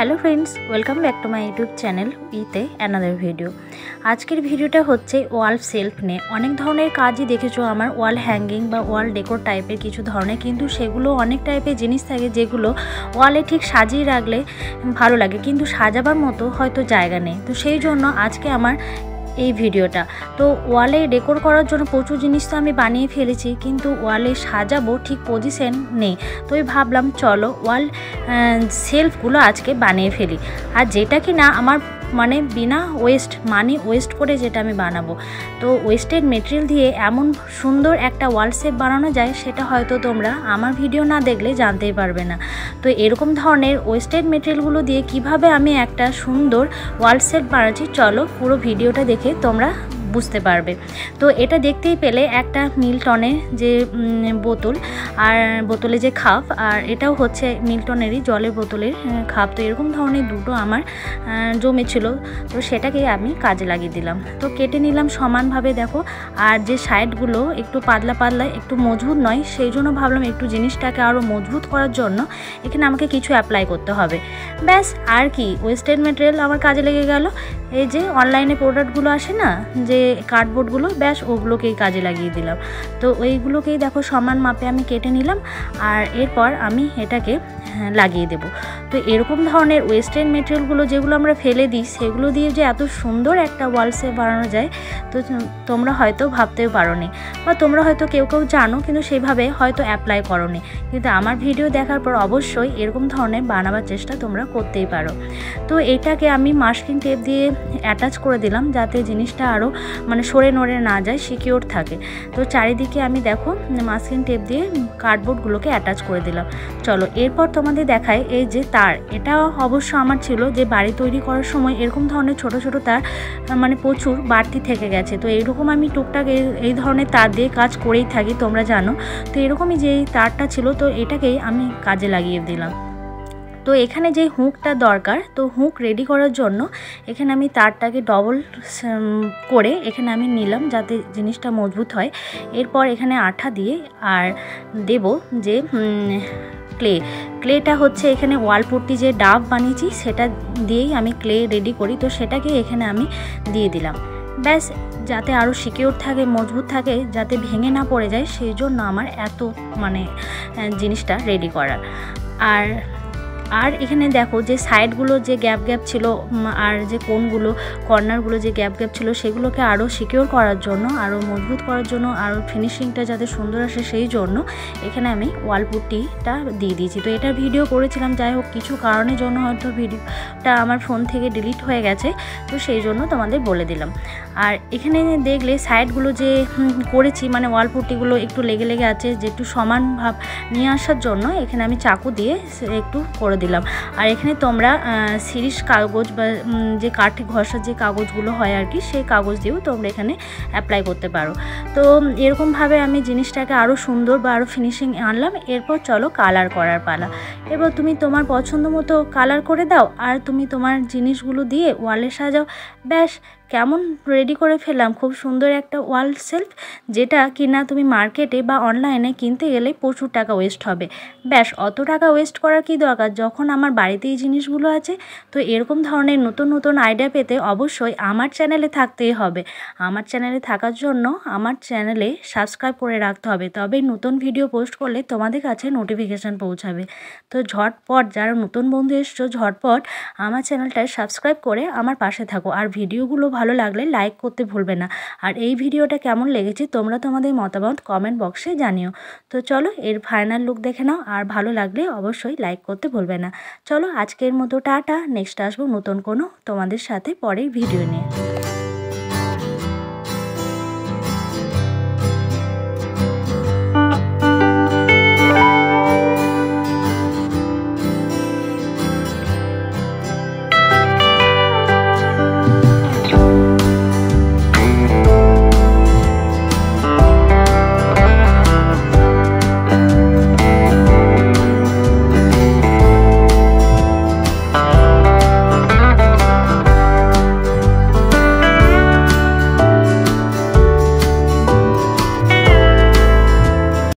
Hello friends, welcome back to my YouTube channel with another video. आजकेर भिडियोटा होच्छे वाल सेल्फ निये। अनेक धरनेर काजई देखेछो आमार वाल हैंगिंग बा वाल डेकोर टाइपेर किछु धरनेर, किन्तु सेगुलो अनेक टाइपेर जिनिस थाके जेगुलो वाले ठीक साजिये राखले भालो लागे, किन्तु साजाबार मतो हयतो जायगा नेই। तो सेई जोन्नो आजके आमार এই ভিডিওটা। তো ওয়ালে ডেকোর করার জন্য প্রচুর জিনিস তো আমি বানিয়ে ফেলেছি, কিন্তু ওয়ালে সাজাবো ঠিক পজিশন নেই। তো আমি ভাবলাম চলো ওয়াল সেলফগুলো আজকে বানিয়ে ফেলি, আর যেটা কি না আমার মানে বিনা ওয়েস্ট করে যেটা আমি বানাবো। তো ওয়েস্টেড মেটেরিয়াল দিয়ে এমন সুন্দর একটা ওয়াল শেপ বানানো যায় সেটা হয়তো তোমরা আমার ভিডিও না দেখলে জানতেই পারবে না। তো এরকম ধরনের ওয়েস্টেড মেটেরিয়ালগুলো দিয়ে কিভাবে আমি একটা সুন্দর ওয়াল শেপ বানাচ্ছি, চলো পুরো ভিডিওটা দেখে তোমরা বুঝতে পারবে। তো এটা দেখতেই পেলে একটা মিল্টনের যে বোতল আর বোতলে যে খাপ, আর এটাও হচ্ছে মিল্টনেরই জলের বোতলের খাপ। তো এরকম ধরনের দুটো আমার জমেছিল, তো সেটাকে আমি কাজে লাগিয়ে দিলাম। তো কেটে নিলাম সমানভাবে, দেখো। আর যে সাইডগুলো একটু পাতলা পাতলা একটু মজবুত নয়, সেই জন্য ভাবলাম একটু জিনিসটাকে আরও মজবুত করার জন্য এখানে আমাকে কিছু অ্যাপ্লাই করতে হবে। ব্যাস, আর কি, ওয়েস্টেড মেটেরিয়াল আমার কাজে লেগে গেল। এই যে অনলাইনে প্রোডাক্টগুলো আসে না, যে কার্ডবোর্ডগুলো, ব্যাস ওগুলোকেই কাজে লাগিয়ে দিলাম। তো ওইগুলোকেই দেখো সমান মাপে আমি কেটে নিলাম, আর এরপর আমি এটাকে লাগিয়ে দেব। তো এরকম ধরনের ওয়েস্টেড মেটেরিয়ালগুলো যেগুলো আমরা ফেলে দিই, সেগুলো দিয়ে যে এত সুন্দর একটা ওয়াল শেপ বানানো যায়, তো তোমরা হয়তো ভাবতেও পারোনি, বা তোমরা হয়তো কেউ জানো কিন্তু সেভাবে হয়তো অ্যাপ্লাই করোনি। কিন্তু আমার ভিডিও দেখার পর অবশ্যই এরকম ধরনের বানাবার চেষ্টা তোমরা করতেই পারো। তো এটাকে আমি মাস্কিং টেপ দিয়ে অ্যাটাচ করে দিলাম, যাতে জিনিসটা আরও মানে সরে নড়ে না যায়, সিকিউর থাকে। তো চারিদিকে আমি দেখো মাস্কিং টেপ দিয়ে কার্ডবোর্ডগুলোকে অ্যাটাচ করে দিলাম। চলো এরপর তোমাদের দেখাই এই যে তার। এটা অবশ্য আমার ছিল যে বাড়ি তৈরি করার সময় এরকম ধরনের ছোট ছোট তার মানে প্রচুর বাড়তি থেকে গেছে। তো এইরকম আমি টুকটাক এই ধরনের তার দিয়ে কাজ করেই থাকি, তোমরা জানো। তো এরকমই যে তারটা ছিল, তো এটাকেই আমি কাজে লাগিয়ে দিলাম। তো এখানে যে হুকটা দরকার, তো হুক রেডি করার জন্য এখানে আমি তারটাকে ডবল করে এখানে আমি নিলাম, যাতে জিনিসটা মজবুত হয়। এরপর এখানে আঠা দিয়ে আর দেব যে ক্লেটা হচ্ছে এখানে ওয়ালপুট্টি যে ডাব বানিয়েছি সেটা দিয়েই আমি ক্লে রেডি করি। তো সেটাকে এখানে আমি দিয়ে দিলাম, ব্যাস, যাতে আরও সিকিউর থাকে, মজবুত থাকে, যাতে ভেঙে না পড়ে যায়, সেই জন্য আমার এত মানে জিনিসটা রেডি করা। আর এখানে দেখো যে সাইডগুলো যে গ্যাপ ছিল, আর যে কোণগুলো কর্নারগুলো যে গ্যাপ ছিল, সেগুলোকে আরও সিকিউর করার জন্য, আরও মজবুত করার জন্য, আরও ফিনিশিংটা যাতে সুন্দর আসে, সেই জন্য এখানে আমি ওয়ালপুট্টিটা দিয়ে দিয়েছি। তো এটার ভিডিও করেছিলাম, যাই হোক কিছু কারণের জন্য হয়তো ভিডিওটা আমার ফোন থেকে ডিলিট হয়ে গেছে, তো সেই জন্য তোমাদের বলে দিলাম। আর এখানে দেখলে সাইডগুলো যে করেছি, মানে ওয়ালপুট্টিগুলো একটু লেগে আছে, যে একটু সমান ভাব নিয়ে আসার জন্য এখানে আমি চাকু দিয়ে একটু করে দিলাম। আর এখানে তোমরা সিরিজ কাগজ বা যে কাঠে ঘষার যে কাগজগুলো হয় আর কি, সেই কাগজ দিয়েও তোমরা এখানে অ্যাপ্লাই করতে পারো। তো এরকমভাবে আমি জিনিসটাকে আরও সুন্দর বা আরও ফিনিশিং আনলাম। এরপর চলো কালার করার পালা। এবার তুমি তোমার পছন্দ মতো কালার করে দাও, আর তুমি তোমার জিনিসগুলো দিয়ে ওয়ালে সাজাও। ব্যাস, কেমন রেডি করে ফেললাম খুব সুন্দর একটা ওয়াল সেলফ, যেটা কিনা তুমি মার্কেটে বা অনলাইনে কিনতে গেলে প্রচুর টাকা ওয়েস্ট হবে। ব্যাস, অত টাকা ওয়েস্ট করার কি দরকার, যখন আমার বাড়িতে এই জিনিসগুলো আছে। তো এরকম ধরনের নতুন নতুন আইডিয়া পেতে অবশ্যই আমার চ্যানেলে থাকতেই হবে। আমার চ্যানেলে থাকার জন্য আমার চ্যানেলে সাবস্ক্রাইব করে রাখতে হবে, তবেই নতুন ভিডিও পোস্ট করলে তোমাদের কাছে নোটিফিকেশান পৌঁছাবে। তো ঝটপট যারা নতুন বন্ধু এসছো, ঝটপট আমার চ্যানেলটায় সাবস্ক্রাইব করে আমার পাশে থাকো। আর ভিডিওগুলো ভালো লাগলে লাইক করতে ভুলবে না। আর এই ভিডিওটা কেমন লেগেছে তোমরা তোমাদের মতামত কমেন্ট বক্সে জানিও। তো চলো এর ফাইনাল লুক দেখে নাও, আর ভালো লাগলে অবশ্যই লাইক করতে ভুলবে না। চলো আজকের মতো টাটা, নেক্সট আসবো নতুন কোনো তোমাদের সাথে পরের ভিডিও নিয়ে।